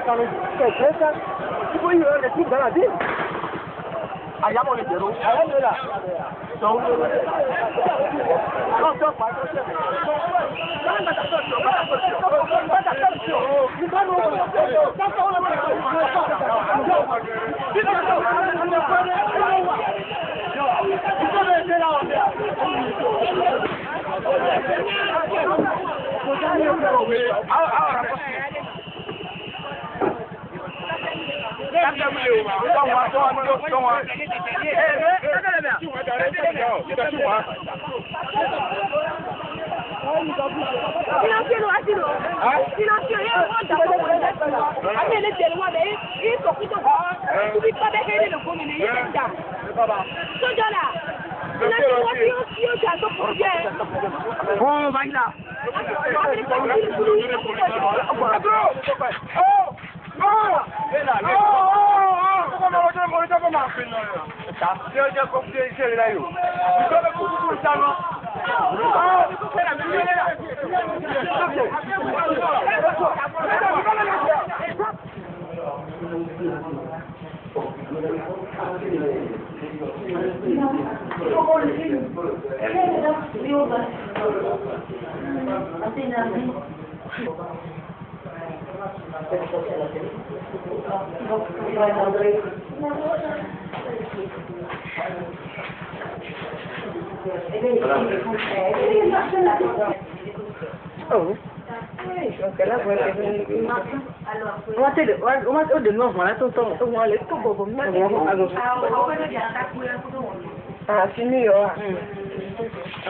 quand même, c'est ça. Il faut y avoir les trucs dans la ville. Ah, il y a mon hétéro. Ah, elle est là. Donc, oh, va là. Oh, oui, donc là, on de nouveau, voilà, tout le ah, fini, ah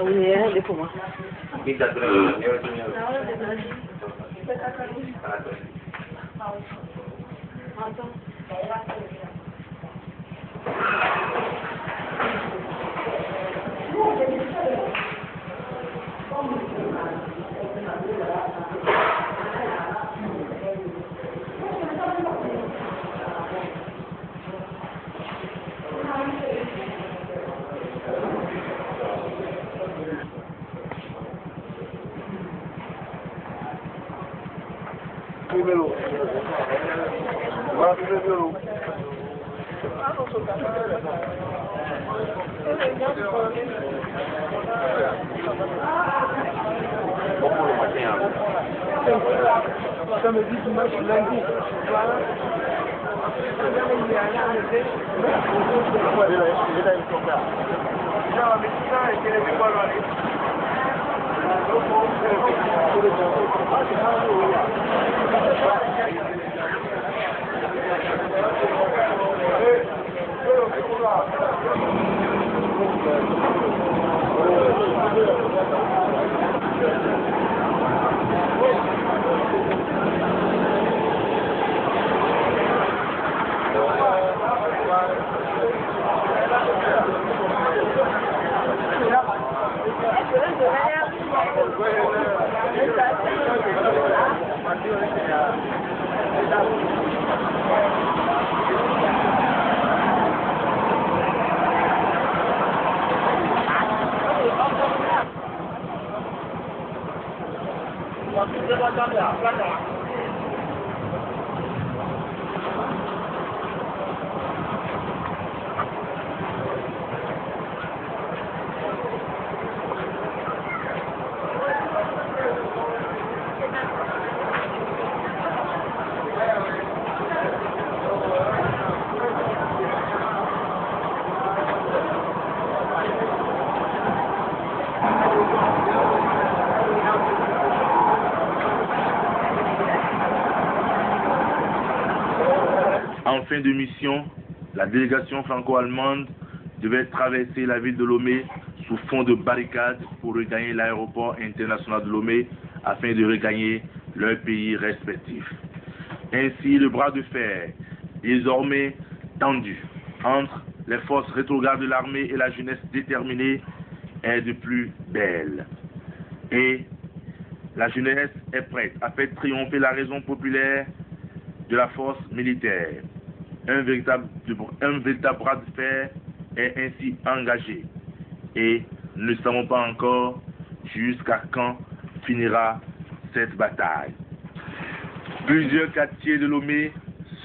oui, il est pour moi. Ça me dit dimanche lundi. En fin de mission, la délégation franco-allemande devait traverser la ville de Lomé sous fond de barricades pour regagner l'aéroport international de Lomé afin de regagner leur pays respectif. Ainsi, le bras de fer, désormais tendu entre les forces rétrogrades de l'armée et la jeunesse déterminée, est de plus belle. Et la jeunesse est prête à faire triompher la raison populaire de la force militaire. Un véritable bras de fer est ainsi engagé et nous ne savons pas encore jusqu'à quand finira cette bataille. Plusieurs quartiers de Lomé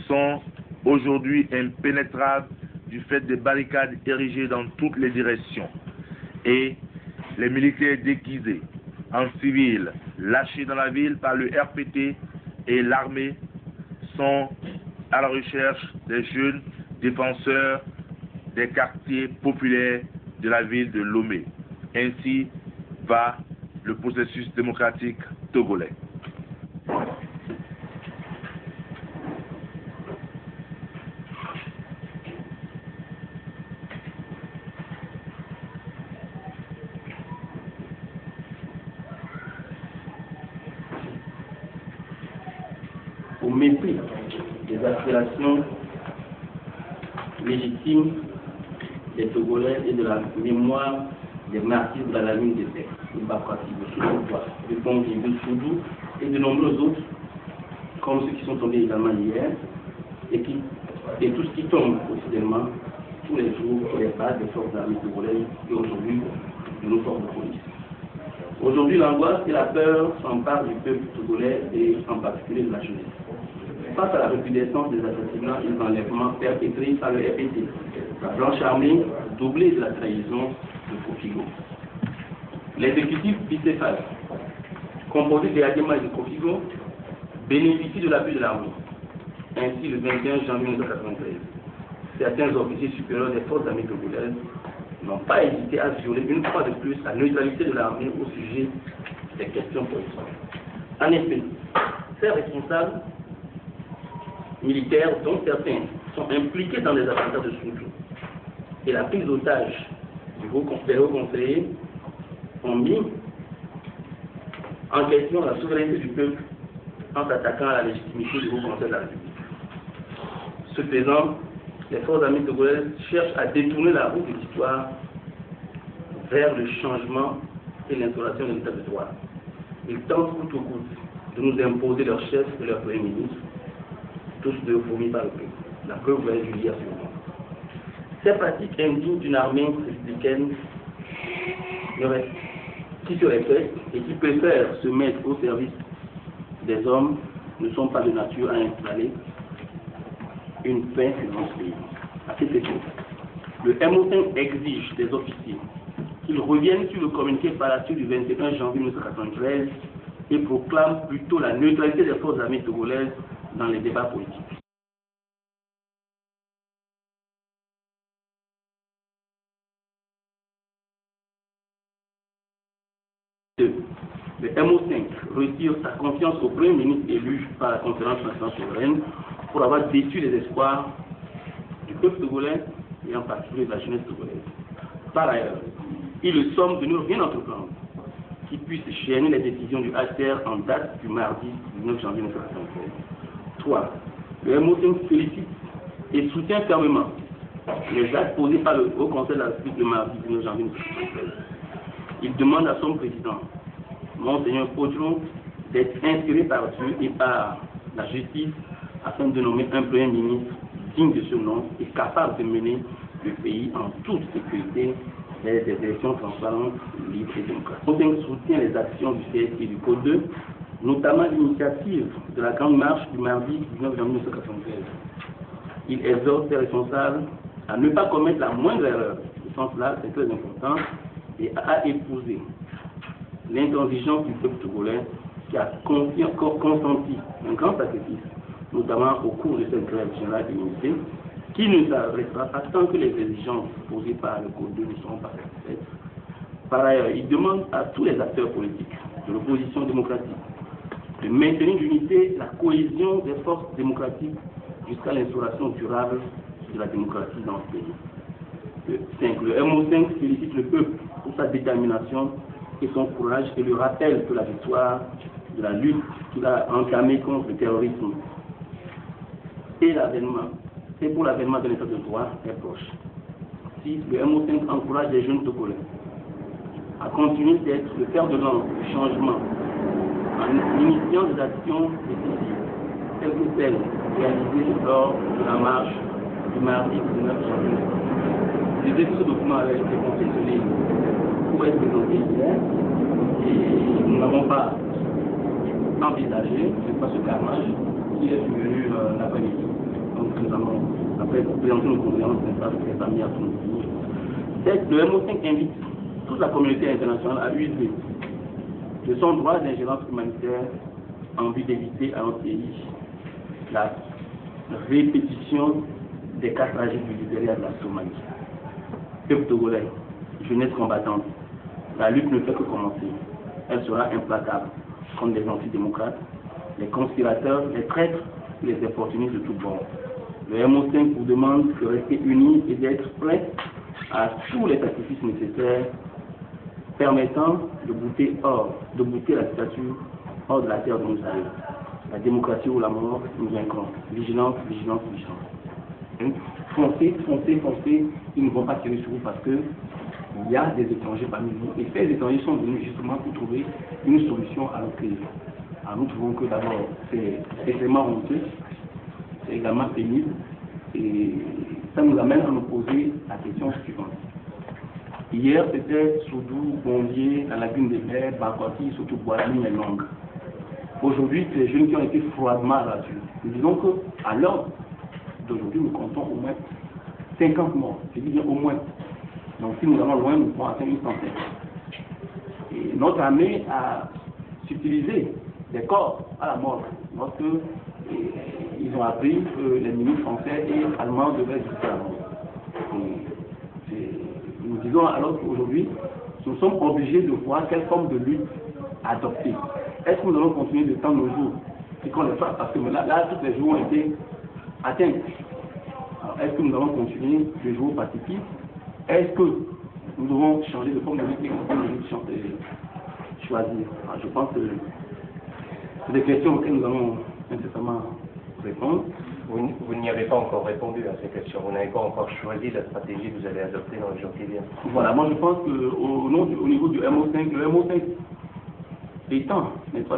sont aujourd'hui impénétrables du fait des barricades érigées dans toutes les directions. Et les militaires déguisés en civil, lâchés dans la ville par le RPT et l'armée, sont à la recherche des jeunes défenseurs des quartiers populaires de la ville de Lomé. Ainsi va le processus démocratique togolais. Au mépris des aspirations légitimes des Togolais et de la mémoire des martyrs de la mine de terre, de Bakwati, de Soudou, de Pongi, de Soudou et de nombreux autres, comme ceux qui sont tombés également hier, et tout ce qui tombe quotidiennement, tous les jours, sur les bases des forces armées togolaises et aujourd'hui de nos forces de police. Aujourd'hui, l'angoisse et la peur s'emparent du peuple togolais et en particulier de la jeunesse. Face à la recrudescence des assassinats et des enlèvements perpétrés par le RPT, la Blanche Armée, doublée de la trahison de Kofigo. L'exécutif bicéphale, composé de Adema et de Kofigo, bénéficie de l'appui de l'armée. Ainsi, le 21 janvier 1993, certains officiers supérieurs des forces armées togolaises n'ont pas hésité à violer une fois de plus la neutralité de l'armée au sujet des questions politiques. En effet, ces responsables militaires, dont certains sont impliqués dans les attentats de Soudou et la prise d'otage du haut conseiller, ont mis en question la souveraineté du peuple en s'attaquant à la légitimité du haut conseil de la République. Ce faisant, les forces armées togolaises cherchent à détourner la route de l'histoire vers le changement et l'instauration de l'état de droit. Ils tentent coûte que coûte de nous imposer leur chef et leur premier ministre, tous deux vomis par le peuple. La preuve va être Julia sûrement. Ces pratiques indignes d'une armée républicaine qui se respecte et qui préfère se mettre au service des hommes ne sont pas de nature à installer une paix dans ce pays. À cet effet, le MO5 exige des officiers qu'ils reviennent sur le communiqué par la suite du 21 janvier 1993 et proclament plutôt la neutralité des forces armées togolaises dans les débats politiques. Le MO5 retire sa confiance au Premier ministre élu par la Conférence nationale souveraine pour avoir déçu les espoirs du peuple togolais et en particulier de la jeunesse togolaise. Par ailleurs, il le somme de ne rien entreprendre qui puisse chaîner les décisions du HCR en date du mardi 19 janvier 1993. 3. Le MO5 félicite et soutient fermement les actes posés par le Haut Conseil de la République le mardi 19 janvier 1993. Il demande à son président, Monseigneur Potro, d'être inspiré par Dieu et par la justice afin de nommer un Premier ministre digne de ce nom et capable de mener le pays en toute sécurité vers des élections transparentes, libres et démocratiques. Le soutient les actions du CSI et du Code 2, notamment l'initiative de la Grande Marche du mardi 19 janvier 1993. Il exhorte les responsables à ne pas commettre la moindre erreur. Ce sens-là, c'est très important, et à épouser l'intransigeance du peuple togolais qui a consenti un grand sacrifice, notamment au cours de cette grève générale d'unité, qui ne s'arrêtera pas tant que les exigences posées par le Code 2 ne seront pas satisfaites. Par ailleurs, il demande à tous les acteurs politiques de l'opposition démocratique de maintenir l'unité, la cohésion des forces démocratiques jusqu'à l'instauration durable de la démocratie dans ce pays. 5. Le MO5 félicite le peuple pour sa détermination et son courage et le rappelle que la victoire de la lutte qu'il a entamée contre le terrorisme et pour l'avènement de l'état de droit est proche. 6. Le MO5 encourage les jeunes togolais à continuer d'être le fer de lance du changement en initiant des actions décisives telles que celles réalisées lors de la marche du mardi 19 janvier. Les ce document avait été confectionné pour être présenté hier et nous n'avons pas envisagé, n'est pas ce carnage qui est survenu l'après-midi. Donc nous allons, après présenter nos condoléances, n'est pas ces familles à son niveau. Le MO5 invite toute la communauté internationale à user de son droit d'ingérence humanitaire en vue d'éviter à notre pays la répétition des cas tragiques du Libéria de la Somalie. Peuple togolais, jeunesse combattante, la lutte ne fait que commencer. Elle sera implacable contre les antidémocrates, les conspirateurs, les traîtres et les opportunistes de tout bord. Le MO5 vous demande de rester unis et d'être prêts à tous les sacrifices nécessaires permettant de bouter la dictature hors de la terre dont nous allons. La démocratie ou la mort, nous vaincrons. Vigilance, vigilance, vigilance. Foncez, foncez, foncez, ils ne vont pas tirer sur vous parce que il y a des étrangers parmi nous et ces étrangers sont venus justement pour trouver une solution à notre crise. Alors nous trouvons que d'abord c'est extrêmement honteux, c'est également pénible et ça nous amène à nous poser la question suivante. Hier c'était Soudou, Bondier, la lagune des Mers, Bakwati, surtout Boalani et Longue. Aujourd'hui, c'est les jeunes qui ont été froidement abattus. Nous disons qu'à l'heure d'aujourd'hui, nous comptons au moins 50 morts. Je dis bien au moins. Donc si nous allons loin, nous pouvons atteindre une centaine. Et notre armée a utilisé des corps à la mort lorsque ils ont appris que les ministres français et allemands devaient exécuter la mort. Nous disons alors qu'aujourd'hui, nous sommes obligés de voir quelle forme de lutte adopter. Est-ce que nous allons continuer de tendre nos jours et qu'on les fasse parce que là, tous les jours ont été atteints. Alors, est-ce que nous allons continuer de jouer au pacifisme? Est-ce que nous devons changer de forme de lutte et choisir? Alors, je pense que c'est des questions auxquelles nous allons nécessairement répondre. Vous n'y avez pas encore répondu à ces questions. Vous n'avez pas encore choisi la stratégie que vous allez adopter dans les jours qui viennent. Voilà, moi je pense qu'au niveau du MO5, le MO5 étant, n'est-ce pas,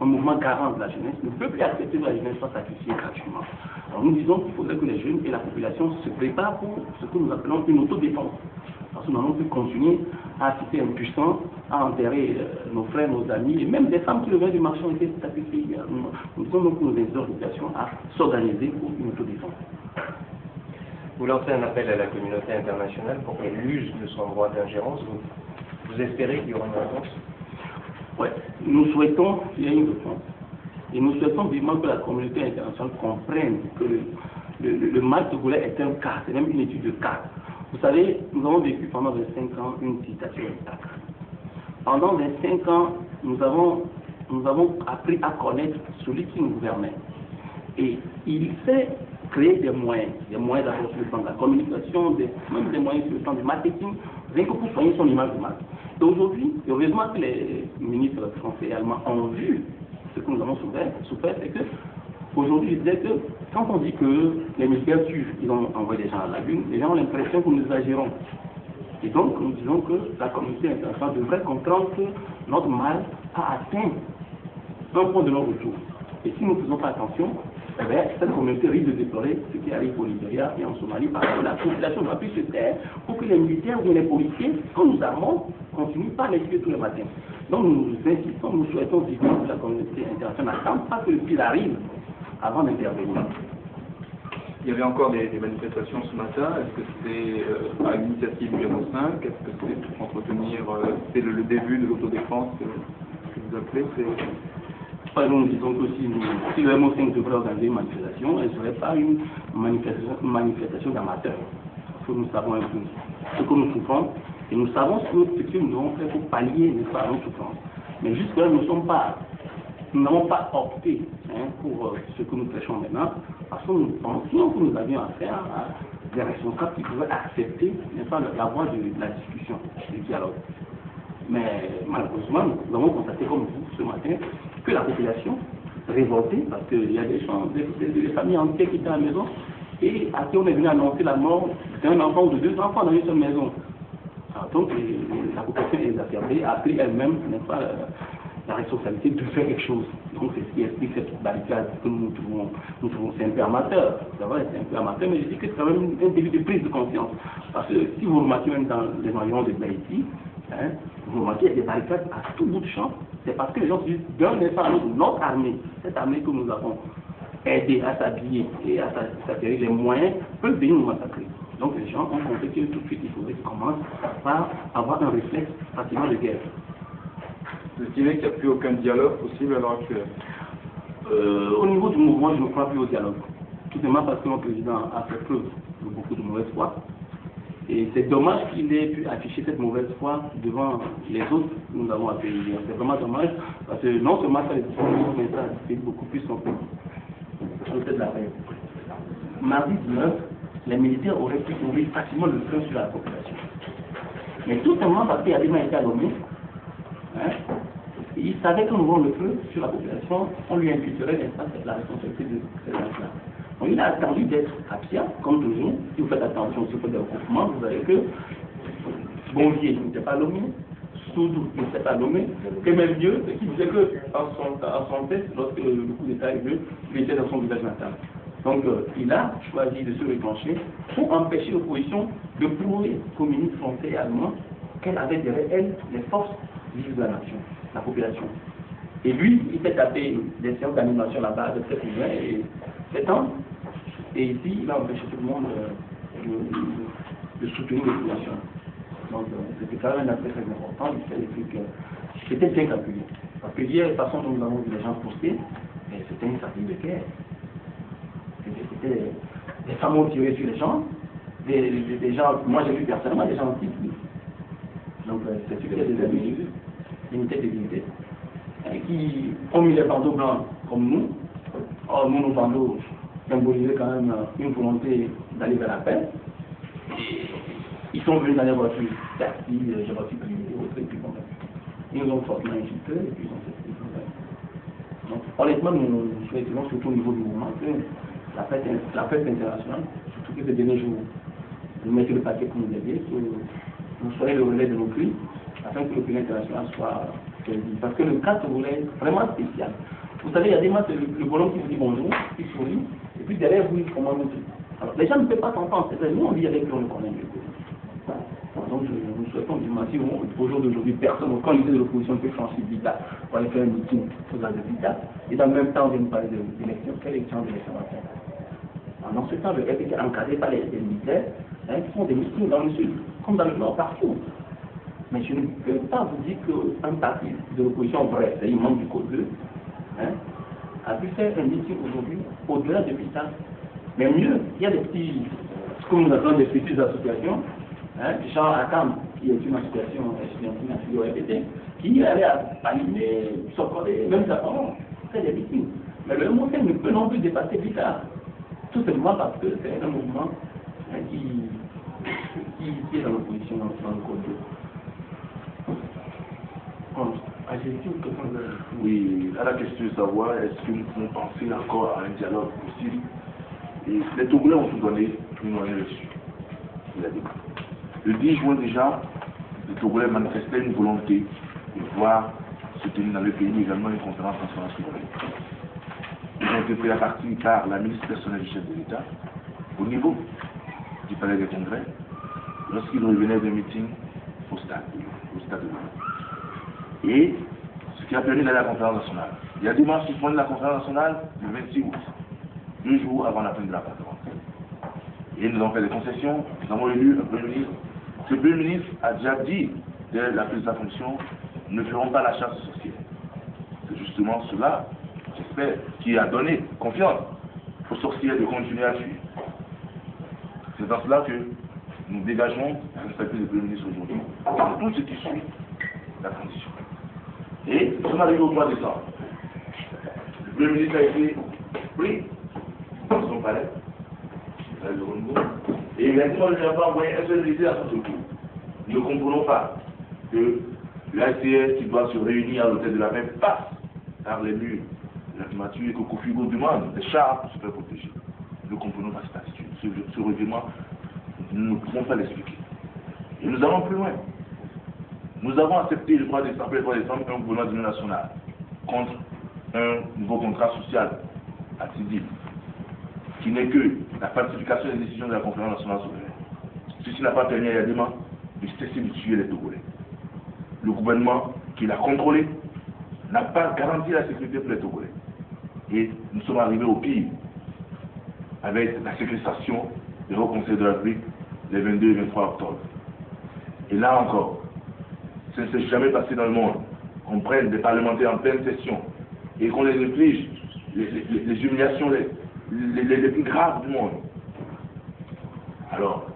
un mouvement garant de la jeunesse, ne peut plus accepter que la jeunesse soit sacrifiée gratuitement. Alors nous disons qu'il faudrait que les jeunes et la population se préparent pour ce que nous appelons une autodéfense. Parce que nous n'allons plus continuer à assister impuissants, à enterrer nos frères, nos amis, et même des femmes qui reviennent du marché ont été sacrifiées. Nous disons donc que nous exhortons la population à s'organiser pour une autodéfense. Vous lancez un appel à la communauté internationale pour qu'elle use de son droit d'ingérence. Vous espérez qu'il y aura une réponse? Oui, nous souhaitons qu'il y ait une réponse. Et nous souhaitons vivement que la communauté internationale comprenne que le mal togolais est un cas, c'est même une étude de cas. Vous savez, nous avons vécu pendant 25 ans une dictature intacte. Pendant 25 ans, nous avons appris à connaître celui qui nous gouvernait. Et il sait créer des moyens d'abord sur le plan de la communication, même des moyens sur le plan du marketing, rien que pour soigner son image de marque. Et aujourd'hui, heureusement que les ministres français et allemands ont vu ce que nous avons souffert, c'est que aujourd'hui, je disais que quand on dit que les militaires tuent, ils ont envoyé des gens à la lune, les gens ont l'impression que nous exagérons. Et donc, nous disons que la communauté internationale devrait comprendre que notre mal a atteint un point de non-retour. Et si nous ne faisons pas attention, eh bien, cette communauté risque de déplorer ce qui arrive au Libéria et en Somalie parce que la population ne va plus se taire pour que les militaires ou les policiers, quand nous armons, continuent pas à les tuer tous les matins. Donc nous insistons, nous souhaitons vivement que la communauté internationale n'attende pas que le pire arrive avant d'intervenir. Il y avait encore des manifestations ce matin. Est-ce que c'était à l'initiative du MO5? Est-ce que c'est pour entretenir c'est le début de l'autodéfense que vous appelez? Nous disons que si le MO5 devrait organiser une manifestation, elle ne serait pas une manifestation d'amateurs. Parce que nous savons un peu ce que nous souffrons et nous savons ce que nous devons faire pour pallier nos souffrances. Mais jusque-là, nous n'avons pas opté pour ce que nous prêchons maintenant, parce que nous pensions que nous avions affaire à des responsables qui pouvaient accepter la voie de la discussion, du dialogue. Mais malheureusement, nous avons constaté comme vous ce matin que la population révoltée, parce qu'il y a des familles entières qui étaient à la maison et à qui on est venu annoncer la mort d'un enfant ou de deux enfants dans une seule maison. Alors, donc la population exacerbée a pris elle-même, n'est-ce pas, la responsabilité de faire quelque chose. Donc c'est ce qui explique cette barricade que nous trouvons c'est un peu amateur. C'est vrai, c'est un peu amateur, mais je dis que c'est quand même un début de prise de conscience. Parce que si vous remarquez même dans les environs de Haïti, hein, vous remarquez, il y a des barricades à tout bout de champ. C'est parce que les gens se disent, d'un instant à l'autre, notre armée, cette armée que nous avons aidé à s'habiller et à s'attirer les moyens, peuvent venir nous massacrer. Donc les gens ont compris que tout de suite, il faudrait qu'ils commencent par avoir un réflexe pratiquement de guerre. Vous estimez qu'il n'y a plus aucun dialogue possible à l'heure actuelle? Au niveau du mouvement, je ne crois plus au dialogue. Tout simplement parce que mon président a fait preuve de beaucoup de mauvaise foi. Et c'est dommage qu'il ait pu afficher cette mauvaise foi devant les autres que nous avons accueillis. C'est vraiment dommage parce que non seulement ça les discriminations, mais ça fait beaucoup plus son peuple. De la paix. Mardi 19, les militaires auraient pu ouvrir facilement le feu sur la population. Mais tout simplement parce qu'il y a des mains été à l'ONU, hein, il savait qu'en ouvrant le feu sur la population, on lui imputerait, n'est-ce pas, la responsabilité de cette là. Donc il a attendu d'être absent, comme toujours. Si vous faites attention, si vous faites des recoupements, vous verrez que Bonvier n'était pas nommé, Soudou n'était pas nommé, que même Dieu, ce qui disait qu'en son test, lorsque le coup d'État est venu, il était dans son village natal. Donc il a choisi de se retrancher pour empêcher l'opposition de prouver aux communistes français et allemands qu'elle avait derrière elle les forces vives de la nation, la population. Et lui, il s'est tapé des séances d'animation là-bas de très loin et 7 ans. Et ici, il a empêché tout le monde de soutenir les populations. Donc c'était quand même un aspect très important. C'était bien calculé. Parce que hier, la façon dont nous avons vu les gens poster, c'était une stratégie de guerre. C'était des femmes ont tiré sur les gens, des gens, moi j'ai vu personnellement des gens antiques. Donc c'est sûr qu'il y a des individus, limités des unités, qui ont mis les bandeaux blancs comme nous. Or, nous, nos bandeaux symbolisaient quand même une volonté d'aller vers la paix. Ils sont venus dans les voitures taxis, les voitures privées, et puis bon, ils nous ont fortement insultés, et puis ils ont fait ce qu'ils ont. Donc, honnêtement, nous souhaitons, surtout au niveau du mouvement, que la fête internationale, surtout que ces derniers jours, nous mettons le paquet pour nous aider, que nous soyons le relais de nos cris, afin que l'opinion internationale soit servie. Parce que le cas togolais est vraiment spécial. Vous savez, il y a des matchs, le bonhomme qui vous dit bonjour, qui sourit, et puis derrière vous, il commande tout. Alors, les gens ne peuvent pas s'entendre, c'est vrai, nous on vit avec eux, on le connaît mieux. Donc, nous souhaitons du massif, au jour d'aujourd'hui, personne, aucun leader de l'opposition ne peut franchir Bita pour aller faire un meeting aux de Bita, et dans le même temps, on vient nous parler d'élections. Quelle élection d'élection va faire? Dans ce temps, le FPT est encadré par les militaires, qui font des meetings dans le sud, comme dans le nord, partout. Mais je ne peux pas vous dire qu'un parti de l'opposition, bref, c'est un membre du Code 2, a pu faire un meeting aujourd'hui au-delà de Bita. Mais mieux, il y a des petits, ce que nous appelons des petites associations, genre ACAM, qui est une association estudiantine affiliée au FPT, qui allait allumer, s'occorder, même sa parole, faire des meetings. Mais le mouvement ne peut non plus dépasser Bita. Tout simplement parce que c'est un mouvement qui est dans l'opposition dans le Code 2. Oui, à la question de savoir, est-ce que nous pouvons penser encore à un dialogue possible? Et les Togolais ont tout donné, nous n'en avons reçu. Le 10 juin déjà, les Togolais manifestaient une volonté de voir se tenir dans le pays également une conférence nationale souveraine. Ils ont été pris à partie par la ministre personnelle du chef de l'État au niveau du palais des congrès lorsqu'il revenait d'un meeting au stade de l'Union. Et ce qui a permis d'aller à la conférence nationale. Il y a des membres qui font de la conférence nationale le 26 août, 2 jours avant la fin de la conférence. Et nous avons fait des concessions, nous avons élu un premier ministre. Ce premier ministre a déjà dit, dès la prise de sa fonction, nous ne ferons pas la chasse aux sorcières. C'est justement cela, j'espère, qui a donné confiance aux sorcières de continuer à suivre. C'est dans cela que nous dégageons la responsabilité du premier ministre aujourd'hui, dans tout ce qui suit la transition. Et nous sommes arrivés au 3 décembre. Le premier ministre a été pris dans son palais, et il a dit, moi je n'ai pas envoyé un seul militaire à son secours. Nous ne comprenons pas que l'ACS qui doit se réunir à l'hôtel de la paix passe par les murs de la primature et que Kofigo demande des chars pour se faire protéger. Nous ne comprenons pas cette attitude. Ce revirement, nous ne pouvons pas l'expliquer. Et nous allons plus loin. Nous avons accepté le 3 décembre, un gouvernement d'union nationale contre un nouveau contrat social à Tidil, qui n'est que la falsification des décisions de la conférence nationale souveraine. Ceci n'a pas permis à Yadema de cesser de tuer les Togolais. le gouvernement qui l'a contrôlé n'a pas garanti la sécurité pour les Togolais. Et nous sommes arrivés au pire, avec la séquestration du Haut Conseil de la République les 22 et 23 octobre. Et là encore, ça ne s'est jamais passé dans le monde qu'on prenne des parlementaires en pleine session et qu'on les inflige les humiliations les plus graves du monde. Alors,